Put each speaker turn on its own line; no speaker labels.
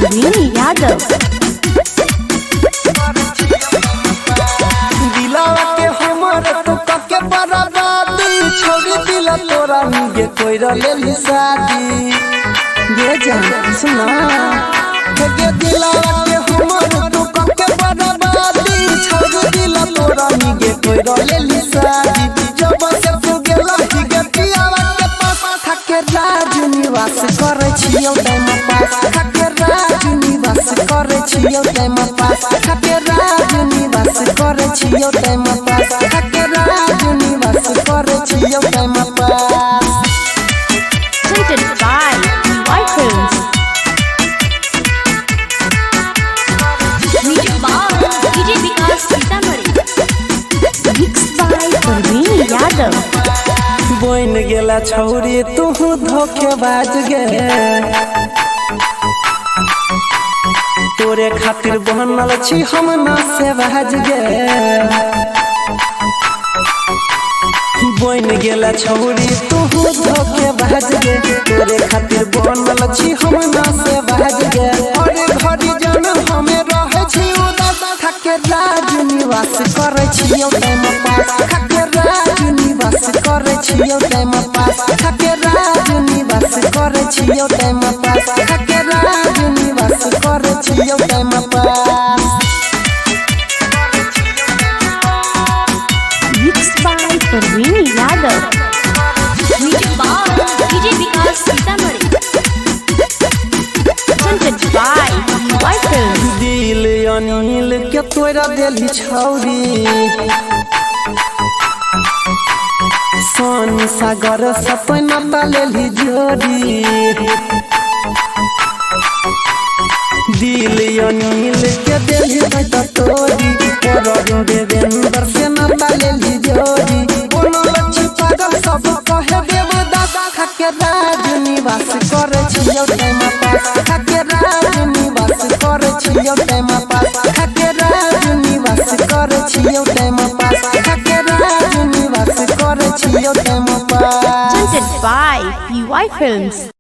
परवीन यादव।
दिलावा के हमर तो कके बराबादी छोड़ी दिला तोरा निगे कोई रलेली शादी ये जान सुना के दिलावा के हमर तो कके बराबादी छोड़ी दिला तोरा निगे कोई रलेली शादी जब से तू गेला हिगे पियावा के पास थके राज निवास करे छियो टाइम पास थके राज निवास करे छियो टाइम पास थके राज निवास करे छियो टाइम पास थके राज निवास करे छियो time pass.
Presented by White Films। Music by DJ Vikas Sitamarhi. Mixed by Parveen Yadav.
बोइन गेला छौरी तू धोखेबाज गे तोरे खातिर बनल छी हम ना से बाज गे बोइन गेला छौरी तू धोखेबाज गे तोरे खातिर बनल छी हम ना से बाज गे अरे घड़ी जन हमें रहे छी उदास थके राज निवास करे छियो टाइम पास थके राज निवास करे छियो टाइम पास थके राज निवास करे छियो टाइम पास थके राज निवास करे छियो time pass.
Mixed by Parveen Yadav. Music by DJ Vikas Sitamarhi. Presented by White Films।
दिल अनिल के तोरा देली छौरी सोनी सागर सपना पालेली जोड़ी दिल अनिल के देली बैठ तोरी और देवेंद्र से न पालेली जोड़ी बोलो लच्छी पागल सब कहे देवदास थके राज निवास करे छियो टाइम पास थके राज निवास करे छियो टाइम पास थके राज निवास करे छियो टाइम पास थके राज निवास करे छियो time pass.
Presented by PY Films।